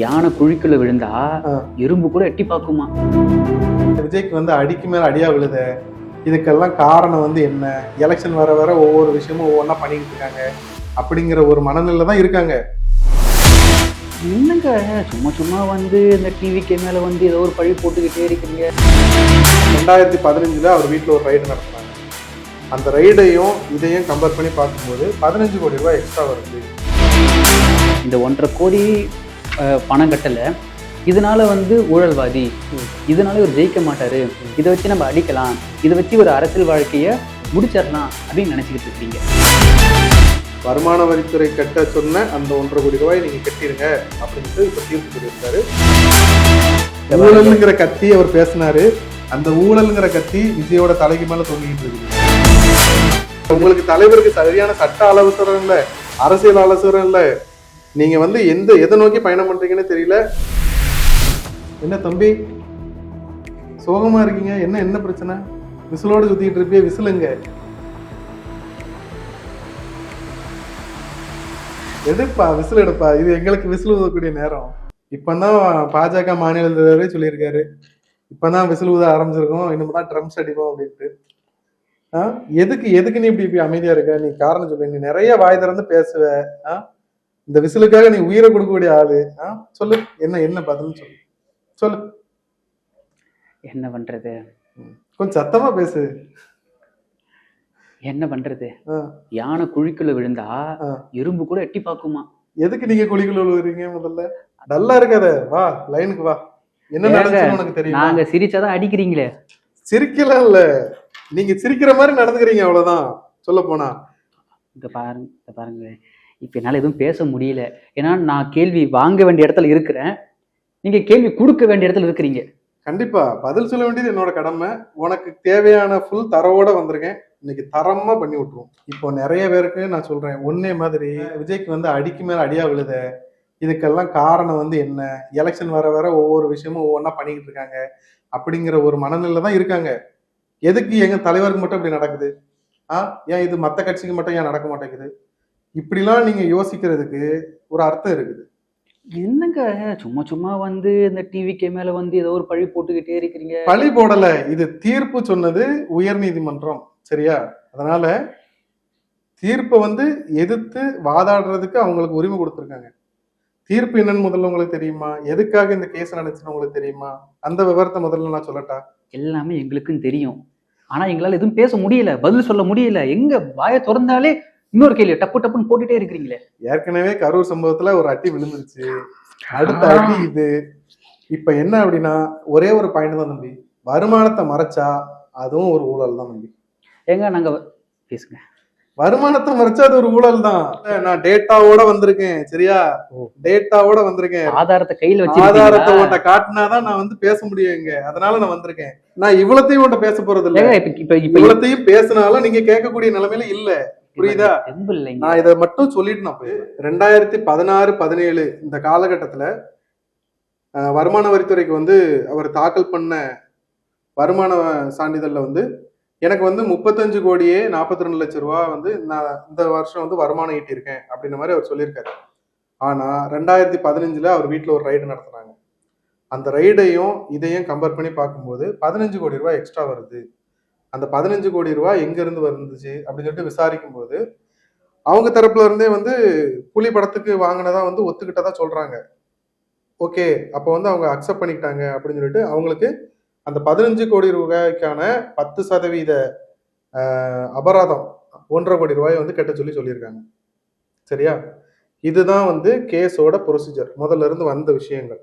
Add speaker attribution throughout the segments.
Speaker 1: யானை குழிக்குள்ள விழுந்தா எறும்பு கூட எட்டி பார்க்குமா.
Speaker 2: விஜய்க்கு வந்து அடிக்கு மேல அடியா விழுத, இதுக்கெல்லாம் காரணம் வந்து என்ன? எலெக்ஷன் வர வர ஒவ்வொரு விஷயமும் ஒவ்வொன்றா பண்ணிக்கிட்டு இருக்காங்க அப்படிங்கிற ஒரு மனநிலை தான் இருக்காங்க.
Speaker 1: என்னங்க சும்மா சும்மா வந்து இந்த டிவிக்கு மேல வந்து ஏதோ ஒரு பழி போட்டுக்கிட்டே இருக்கீங்க.
Speaker 2: 2015 அவர் வீட்டில் ஒரு ரைடு நடத்துனாங்க. அந்த ரைடையும் இதையும் கம்பேர் பண்ணி பார்க்கும்போது 15 கோடி ரூபாய் எக்ஸ்ட்ரா வருது.
Speaker 1: இந்த 1.5 கோடி பணம் கட்டல, இதனால வந்து ஊழல்வாதி, இதனால இவர் ஜெயிக்க மாட்டாரு, இதை வச்சு நம்ம அடிக்கலாம், இதை வச்சு ஒரு அரசியல் வாழ்க்கைய முடிச்சிடலாம் அப்படின்னு நினைச்சுக்கிட்டு இருக்கீங்க.
Speaker 2: வருமான வரித்துறை கட்ட சொன்ன அந்த 1.5 கோடி ரூபாய் நீங்க கட்டிருங்க அப்படின்னு இப்ப தீர்ப்பு சொல்லியிருக்காரு. ஊழல்ங்கிற கத்தி அவர் பேசினாரு. அந்த ஊழல்ங்கிற கத்தி விஜயோட தலைக்கு மேல தொங்கிட்டு இருக்குது. உங்களுக்கு தலைவருக்கு சரியான சட்ட ஆலோசனை இல்ல, அரசியல் ஆலோசனை இல்ல, நீங்க வந்து எதை நோக்கி பயணம் பண்றீங்கன்னு தெரியல. என்ன தம்பி சோகமா இருக்கீங்க? என்ன பிரச்சனை? விசிலோட சுத்திட்டு இருப்பிய, விசிலுங்க. எதுப்பா விசில் எடுப்பா? இது எங்களுக்கு விசில் ஊதக்கூடிய நேரம். இப்பதான் பாஜக மாநில தலைவரே சொல்லியிருக்காரு, இப்பதான் விசில் ஊத ஆரம்பிச்சிருக்கோம், இனிமேதான் ட்ரம்ஸ் அடிப்போம் அப்படின்ட்டு. எதுக்கு நீ இப்படி அமைதியா இருக்க? நீ காரணம் சொல்லு. நீ நிறைய வாய் திறந்து பேசுவ. இந்த விசிலுக்காக நீ உயிரை கொடுக்கக்கூடிய ஆளு. சொல்லு, என்ன பதில் சொல்லு. சொல்லு
Speaker 1: என்ன பண்றது?
Speaker 2: கொஞ்சம் சத்தமா பேசு.
Speaker 1: என்ன பண்றது? யானை குழிக்குள்ள விழுந்தா எறும்பு கூட எட்டி பார்க்குமா.
Speaker 2: எதுக்கு நீங்க குழிக்குள்ள விழுறீங்க? முதல்ல டல்லா இருக்காத, வா லைனுக்கு வா. என்ன நடந்துச்சு உனக்கு தெரியும்?
Speaker 1: நாங்க சிரிச்சாதான் அடிக்கிறீங்களே.
Speaker 2: சிரிக்கலாம் இல்ல, நீங்க சிரிக்கிற மாதிரி நடந்துக்கிறீங்க, அவ்வளவுதான் சொல்ல போனா.
Speaker 1: இங்க பாருங்க, இப்ப என்னால எதுவும் பேச முடியல. ஏன்னா நான் கேள்வி வாங்க வேண்டிய இடத்துல இருக்கிறேன், நீங்க கேள்வி கொடுக்க வேண்டிய இடத்துல இருக்கிறீங்க.
Speaker 2: கண்டிப்பா பதில் சொல்ல வேண்டியது என்னோட கடமை. உனக்கு தேவையான ஃபுல் தரவோட வந்திருக்கேன். இன்னைக்கு தரமா பண்ணி விட்டுருவோம். இப்போ நிறைய பேருக்கு நான் சொல்றேன், ஒன்னே மாதிரி விஜய்க்கு வந்து அடிக்கு மேல அடியா விழுத, இதுக்கெல்லாம் காரணம் வந்து என்ன? எலெக்ஷன் வர வர ஒவ்வொரு விஷயமும் ஒவ்வொன்றா பண்ணிக்கிட்டு இருக்காங்க அப்படிங்கிற ஒரு மனநிலை தான் இருக்காங்க. எதுக்கு எங்க தலைவருக்கு மட்டும் இப்படி நடக்குது? ஏன் இது மற்ற கட்சிக்கு மட்டும் ஏன் நடக்க மாட்டேங்குது? இப்படிலாம் நீங்க யோசிக்கிறதுக்கு ஒரு அர்த்தம் இருக்குது.
Speaker 1: என்னங்க சும்மா சும்மா வந்து இந்த டிவிக்கு மேல வந்து ஏதோ ஒரு பழி போட்டுக்கிட்டே இருக்கிறீங்க.
Speaker 2: பழி போடல, இது தீர்ப்பு சொன்னது உயர் நீதிமன்றம், சரியா? அதனால தீர்ப்பை வந்து எதிர்த்து வாதாடுறதுக்கு அவங்களுக்கு உரிமை கொடுத்துருக்காங்க. தீர்ப்பு என்னன்னு முதல்ல உங்களுக்கு தெரியுமா? எதுக்காக இந்த கேஸ் நடந்துச்சுன்னு உங்களுக்கு தெரியுமா? அந்த விவரத்தை முதல்ல நான் சொல்லட்டா?
Speaker 1: எல்லாமே எங்களுக்கும் தெரியும், ஆனா எங்களால எதுவும் பேச முடியல, பதில் சொல்ல முடியல. எங்க வாயை திறந்தாலே இன்னொரு கேள்வி டப்பு டப்புன்னு போட்டுட்டே இருக்கிறீங்களே.
Speaker 2: ஏற்கனவே கரூர் சம்பவத்துல ஒரு அடி விழுந்துருச்சு, அடுத்த அடி இது. இப்ப என்ன அப்படின்னா ஒரே ஒரு பாயிண்ட் தான் தம்பி, வருமானத்தை மறைச்சா அதுவும் ஒரு ஊழல் தான் தம்பி.
Speaker 1: ஏங்க நாங்க பேசுங்க.
Speaker 2: வருமானத்தை மறைச்சா அது ஒரு ஊழல் தான். நான் டேட்டாவோட வந்திருக்கேன், சரியா? டேட்டாவோட வந்திருக்கேன்.
Speaker 1: ஆதாரத்தை கையில வச்சு,
Speaker 2: ஆதாரத்தை உன்ட்ட காட்டினாதான் நான் வந்து பேச முடியும் இங்க. அதனால நான் வந்திருக்கேன். நான் இவ்வளத்தையும் உன்ட்ட பேச போறது இல்ல. இவ்வளத்தையும் பேசினாலும் நீங்க கேட்கக்கூடிய நிலைமையில இல்ல, புரியுதா? நான் இதை மட்டும் சொல்லிட்டு நான் போய் 2016-17 இந்த காலகட்டத்துல வருமான வரித்துறைக்கு வந்து அவர் தாக்கல் பண்ண வருமான சான்றிதழ்ல வந்து எனக்கு வந்து 35 கோடியே 42 லட்சம் ரூபாய் வந்து நான் இந்த வருஷம் வந்து வருமானம் ஈட்டியிருக்கேன் அப்படின்ற மாதிரி அவர் சொல்லியிருக்காரு. ஆனா 2015 அவர் வீட்டுல ஒரு ரைடு நடத்துனாங்க. அந்த ரைடையும் இதையும் கம்பேர் பண்ணி பார்க்கும்போது 15 கோடி ரூபாய் எக்ஸ்ட்ரா வருது. அந்த 15 கோடி ரூபாய் எங்க இருந்து வந்துச்சு அப்படின்னு சொல்லிட்டு விசாரிக்கும் போது அவங்க தரப்புல இருந்தே வந்து புலி படத்துக்கு வாங்கினதா வந்து ஒத்துக்கிட்டதா சொல்றாங்க. ஓகே, அப்போ வந்து அவங்க அக்செப்ட் பண்ணிக்கிட்டாங்க அப்படின்னு சொல்லிட்டு அவங்களுக்கு அந்த 15 கோடி ரூபாய்க்கான 10% அபராதம் 1.5 கோடி ரூபாய் வந்து கட்ட சொல்லியிருக்காங்க, சரியா? இதுதான் வந்து கேஸோட ப்ரொசீஜர், முதல்ல இருந்து வந்த விஷயங்கள்.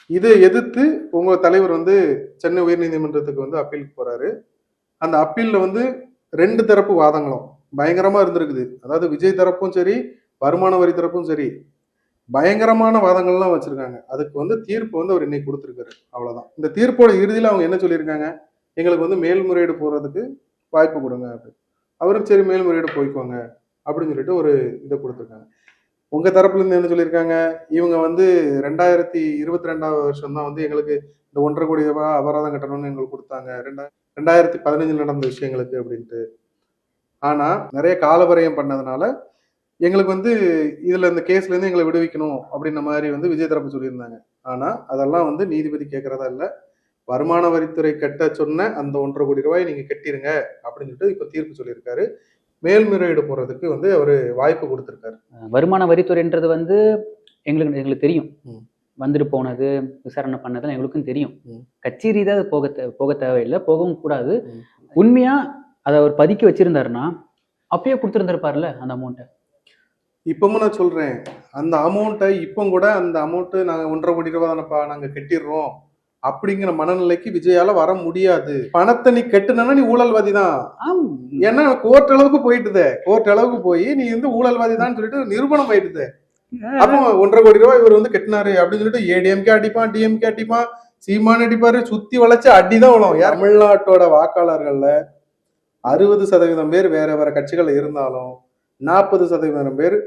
Speaker 2: இதை எதிர்த்து உங்க தலைவர் வந்து சென்னை உயர்நீதிமன்றத்துக்கு வந்து அப்பீலுக்கு போறாரு. அந்த அப்பீல்ல வந்து 2 தரப்பு வாதங்களும் பயங்கரமா இருந்திருக்குது. அதாவது விஜய் தரப்பும் சரி, வருமான வரி தரப்பும் சரி, பயங்கரமான வாதங்கள்லாம் வச்சிருக்காங்க. அதுக்கு வந்து தீர்ப்பு வந்து அவர் இன்னைக்கு கொடுத்துருக்காரு, அவ்வளவுதான். இந்த தீர்ப்போட இறுதியில அவங்க என்ன சொல்லியிருக்காங்க, எங்களுக்கு வந்து மேல்முறையீடு போறதுக்கு வாய்ப்பு கொடுங்க அப்படின்னு. அவருக்கு சரி மேல்முறையீடு போய்க்குவாங்க அப்படின்னு சொல்லிட்டு ஒரு இதை கொடுத்துருக்காங்க. உங்க தரப்புல இருந்து என்ன சொல்லியிருக்காங்க, இவங்க வந்து 2022 வருஷம் தான் வந்து எங்களுக்கு இந்த 1.5 கோடி ரூபாய் அபராதம் கட்டணும்னு எங்களுக்கு கொடுத்தாங்க 2015 நடந்த விஷயங்களுக்கு அப்படின்ட்டு. ஆனா நிறைய காலவரையம் பண்ணதுனால எங்களுக்கு வந்து இதுல இந்த கேஸ்ல இருந்து எங்களை விடுவிக்கணும் அப்படின்ற மாதிரி வந்து விஜய் தரப்பு சொல்லியிருந்தாங்க. ஆனா அதெல்லாம் வந்து நீதிபதி கேட்கறதா இல்ல. வருமான வரித்துறை கட்ட சொன்ன அந்த 1.5 கோடி ரூபாய் நீங்க கட்டிருங்க அப்படின்னு சொல்லிட்டு இப்ப தீர்ப்பு சொல்லியிருக்காரு. மேல்முறையீடு போறதுக்கு வந்து அவரு வாய்ப்பு கொடுத்திருக்காரு.
Speaker 1: வருமான வரித்துறைன்றது வந்து எங்களுக்கு தெரியும். வந்துட்டு போனது, விசாரணை பண்ணதெல்லாம் எங்களுக்கும் தெரியும். கட்சி ரீதியாக போக தேவையில்லை, போகவும் கூடாது. உண்மையா அதை அவர் பதுக்கி வச்சிருந்தாருன்னா அப்பயே கொடுத்துருந்துருப்பார்ல அந்த அமௌண்ட்டை.
Speaker 2: இப்பவும் நான் சொல்றேன், அந்த அமௌண்ட்டை இப்போ கூட அந்த அமௌண்ட் நாங்க 1.5 கோடி ரூபாய் தானப்பா நாங்க கட்டிடுறோம் அப்படிங்கிற மனநிலைக்கு விஜயால வர முடியாது. பணத்தை நீ கட்டுனா நீ ஊழல்வாதி தான். ஏன்னா கோர்ட் அளவுக்கு போயிட்டுதே. கோர்ட் அளவுக்கு போய் நீ வந்து ஊழல்வாதி தான் சொல்லிட்டு நிரூபணம் ஆயிட்டுது. அப்போ 1.5 கோடி ரூபாய் இவர் வந்து கட்டினாரு அப்படின்னு சொல்லிட்டு ஏடிஎம்கே அடிப்பான், டிஎம்கே அடிப்பான், சீமான் அடிப்பாரு, சுத்தி வளைச்சு அடிதான் விழும். தமிழ்நாட்டோட வாக்காளர்கள்ல 60% பேர் வேற வேற கட்சிகள் இருந்தாலும் 40% பேர்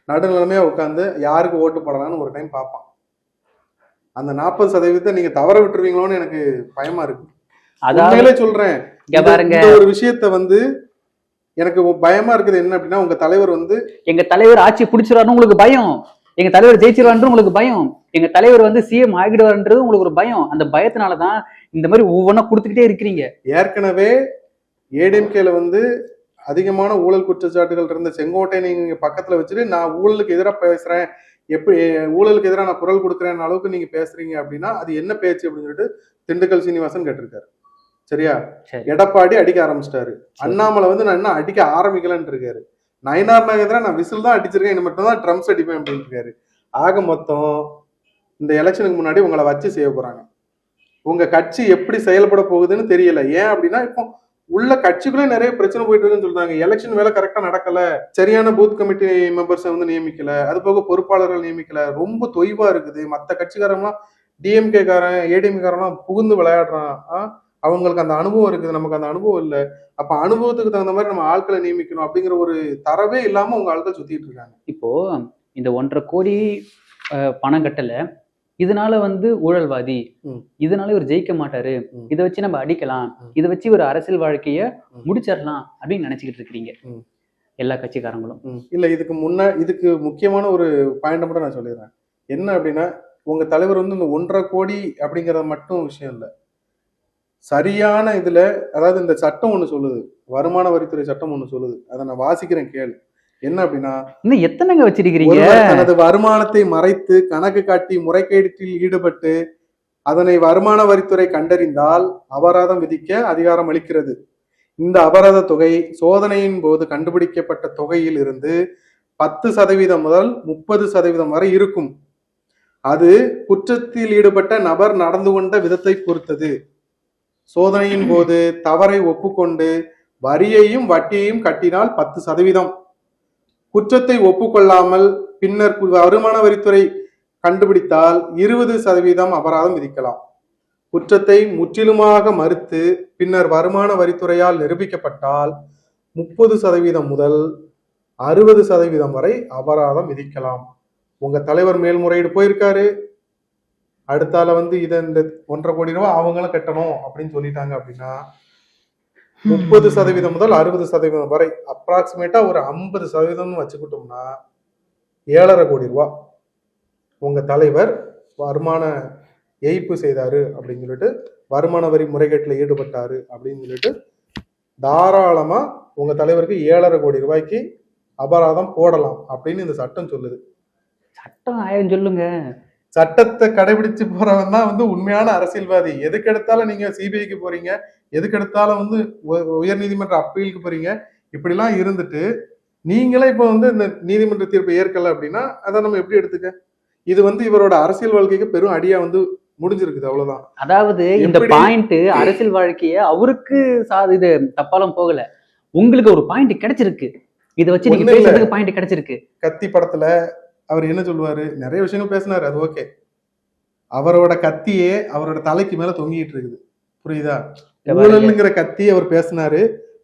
Speaker 2: நடுநிலைமையா உட்காந்து யாருக்கு ஓட்டு போடலாம்னு ஒரு டைம் பார்ப்பான். அந்த 40% நீங்க தவற விட்டுருவீங்களோன்னு எனக்கு பயமா இருக்கு. உண்மையிலே சொல்றேன். ஒரு விஷயத்த வந்து எனக்கு பயமா இருக்குது என்ன அப்படின்னா, உங்க தலைவர் வந்து
Speaker 1: எங்க தலைவர் ஆட்சி பிடிச்சிருவாருன்னு உங்களுக்கு பயம், எங்க தலைவர் ஜெயிச்சிருவாரு உங்களுக்கு பயம், எங்க தலைவர் வந்து சிஎம் ஆகிடுவாருன்றது உங்களுக்கு ஒரு பயம். அந்த பயத்தினாலதான் இந்த மாதிரி ஒவ்வொன்றா கொடுத்துக்கிட்டே இருக்கிறீங்க.
Speaker 2: ஏற்கனவே ஏடிஎம்கேல வந்து அதிகமான ஊழல் குற்றச்சாட்டுகள் இருந்த செங்கோட்டை நீங்க பக்கத்துல வச்சுட்டு நான் ஊழலுக்கு எதிராக பேசுறேன், எப்படி ஊழலுக்கு எதிராக நான் குரல் கொடுக்குறேன் அளவுக்கு நீங்க பேசுறீங்க அப்படின்னா அது என்ன பேச்சு அப்படின்னு சொல்லிட்டு திண்டுக்கல் சீனிவாசன் கேட்டிருக்காரு. சரியா? எடப்பாடி அடிக்க ஆரம்பிச்சிட்டாரு. அண்ணாமலை வந்து நான் என்ன அடிக்க ஆரம்பிக்கலன்னு இருக்காரு. நயினார் நாகேந்திரன் நான் விசில் தான் அடிச்சிருக்கேன், என்ன மட்டும் தான் ட்ரம்ஸ் அடிப்பேன் அப்படின்னு இருக்காரு. ஆக மொத்தம் இந்த எலெக்ஷனுக்கு முன்னாடி உங்களை வச்சு செய்ய போறாங்க. உங்க கட்சி எப்படி செயல்பட போகுதுன்னு தெரியல. ஏன் அப்படின்னா இப்போ உள்ள கட்சிக்குள்ளே நிறைய பிரச்சனை போயிட்டு இருக்குன்னு சொல்றாங்க. எலெக்ஷன் வேலை கரெக்டா நடக்கல, சரியான பூத் கமிட்டி மெம்பர்ஸை வந்து நியமிக்கல, அது போக பொறுப்பாளர்கள் நியமிக்கல, ரொம்ப தொய்வா இருக்குது. மற்ற கட்சிக்காரங்களாம் டிஎம்கே காரன் ஏடிஎம்கே காரன்லாம் புகுந்து விளையாடுறான். அவங்களுக்கு அந்த அனுபவம் இருக்குது, நமக்கு அந்த அனுபவம் இல்லை. அப்ப அனுபவத்துக்கு தகுந்த மாதிரி நம்ம ஆட்களை நியமிக்கணும் அப்படிங்கிற ஒரு தரவே இல்லாம உங்க ஆட்கள் சுத்திட்டு இருக்காங்க.
Speaker 1: இப்போ இந்த 1.5 கோடி பணம் கட்டல, இதனால வந்து ஊழல்வாதி, இதனால இவர் ஜெயிக்க மாட்டாரு, இதை வச்சு நம்ம அடிக்கலாம், இதை வச்சு ஒரு அரசியல் வாழ்க்கைய முடிச்சிடலாம் அப்படின்னு நினைச்சுக்கிட்டு இருக்கிறீங்க எல்லா கட்சிக்காரங்களும்.
Speaker 2: இல்ல, இதுக்கு முக்கியமான ஒரு பாயிண்ட் மட்டும் நான் சொல்லிடுறேன். என்ன அப்படின்னா, உங்க தலைவர் வந்து இந்த 1.5 கோடி அப்படிங்கறது மட்டும் விஷயம் இல்லை. சரியான இதுல, அதாவது இந்த சட்டம் ஒண்ணு சொல்லுது, வருமான வரித்துறை சட்டம் ஒண்ணு சொல்லுது, அதை நான் வாசிக்கிறேன் கேளு. என்ன அப்படின்னா,
Speaker 1: இன்னும் எத்தனைங்க வச்சிருக்கிறீங்க?
Speaker 2: தனது வருமானத்தை மறைத்து கணக்கு காட்டி முறைகேட்டில் ஈடுபட்டு அதனை வருமான வரித்துறை கண்டறிந்தால் அபராதம் விதிக்க அதிகாரம் அளிக்கிறது. இந்த அபராத தொகை சோதனையின் போது கண்டுபிடிக்கப்பட்ட தொகையில் இருந்து 10% முதல் 30% வரை இருக்கும். அது குற்றத்தில் ஈடுபட்ட நபர் நடந்து கொண்ட விதத்தை பொறுத்தது. சோதனையின் போது தவறை ஒப்புக்கொண்டு வரியையும் வட்டியையும் கட்டினால் 10%, குற்றத்தை ஒப்புக்கொள்ளாமல் பின்னர் வருமான வரித்துறை கண்டுபிடித்தால் 20% அபராதம் விதிக்கலாம். குற்றத்தை முற்றிலுமாக மறுத்து பின்னர் வருமான வரித்துறையால் நிரூபிக்கப்பட்டால் 30% முதல் 60% வரை அபராதம் விதிக்கலாம். உங்க தலைவர் மேல்முறையீடு போயிருக்காரு. அடுத்தால வந்து இதை இந்த 1.5 கோடி ரூபாய் அவங்களும் கட்டணும் அப்படின்னு சொல்லிட்டாங்க அப்படின்னா 30% முதல் 60% வரை, அப்ராக்சிமேட்டா ஒரு 50% வச்சுக்கிட்டோம்னா 7.5 கோடி ரூபாய் உங்க தலைவர் வருமான ஏய்ப்பு செய்தாரு அப்படின்னு சொல்லிட்டு, வருமான வரி முறைகேட்டில் ஈடுபட்டாரு அப்படின்னு சொல்லிட்டு தாராளமா உங்க தலைவருக்கு 7.5 கோடி ரூபாய்க்கு அபராதம் போடலாம் அப்படின்னு இந்த சட்டம் சொல்லுது.
Speaker 1: சட்டம் ஆயிரம் சொல்லுங்க.
Speaker 2: சட்டத்தை கடைபிடிச்சு போறவன் தான் வந்து உண்மையான அரசியல்வாதி. எதுக்கு எடுத்தாலும் நீங்க சிபிஐக்கு போறீங்க, எதுக்கு எடுத்தாலும் வந்து உயர் நீதிமன்ற அப்பீலுக்கு போறீங்க. இப்படிலாம் இருந்துட்டு நீங்களே இப்ப வந்து இந்த நீதிமன்ற தீர்ப்பை ஏற்கல அப்படின்னா அதை நம்ம எப்படி எடுத்துக்க? இது வந்து இவரோட அரசியல் வாழ்க்கைக்கு பெரும் அடியா வந்து முடிஞ்சிருக்குது, அவ்வளவுதான்.
Speaker 1: அதாவது இந்த பாயிண்ட் அரசியல் வாழ்க்கைய அவருக்கு இது தப்பாலும் போகல, உங்களுக்கு ஒரு பாயிண்ட் கிடைச்சிருக்கு, இதை வச்சு நீங்க பேசுறதுக்கு பாயிண்ட் கிடைச்சிருக்கு.
Speaker 2: கத்தி படத்துல அவர் என்ன சொல்லுவாரு, நிறைய விஷயங்கள் பேசினாரு, அது ஓகே. அவரோட கத்தியே அவரோட தலைக்கு மேல தொங்கிட்டு இருக்குது, புரியுதா? ஊழல்ங்கிற கத்தி அவர் பேசினாரு,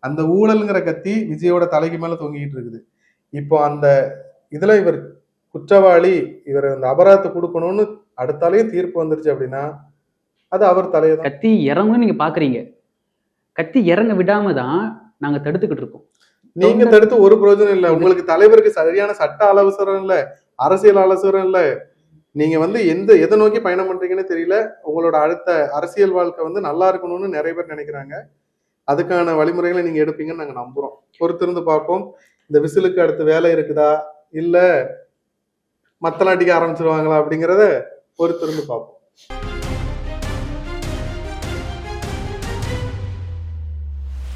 Speaker 2: அந்த ஊழல்ங்கிற கத்தி விஜயோட தலைக்கு மேல தொங்கிட்டு இருக்குது. இப்போ அந்த இதுல இவர் குற்றவாளி, இவர் அந்த அபராதத்தை கொடுக்கணும்னு அடுத்தாலே தீர்ப்பு வந்துருச்சு அப்படின்னா அது அவர் தலையை கத்தி
Speaker 1: இறங்குன்னு நீங்க பாக்குறீங்க. கத்தி இறங்க விடாம தான் நாங்க தடுத்துக்கிட்டு இருக்கோம்.
Speaker 2: நீங்க தடுத்து ஒரு பிரயோஜனம் இல்ல. உங்களுக்கு தலைவருக்கு சரியான சட்ட ஆலோசகரும் இல்ல, அரசியல் ஆலோசகரும் இல்ல. நீங்க வந்து எதை நோக்கி பயணம் பண்றீங்கன்னு தெரியல. உங்களோட அடுத்த அரசியல் வாழ்க்கை வந்து நல்லா இருக்கணும்னு நிறைய பேர் நினைக்கிறாங்க. அதுக்கான வழிமுறைகளை நீங்க எடுப்பீங்கன்னு நாங்க நம்புறோம். பொறுத்திருந்து பார்ப்போம். இந்த விசிலுக்கு அடுத்து வேலை இருக்குதா இல்ல மத்தலாட்டிக்க ஆரம்பிச்சிருவாங்களா அப்படிங்கிறத பொறுத்திருந்து பார்ப்போம்.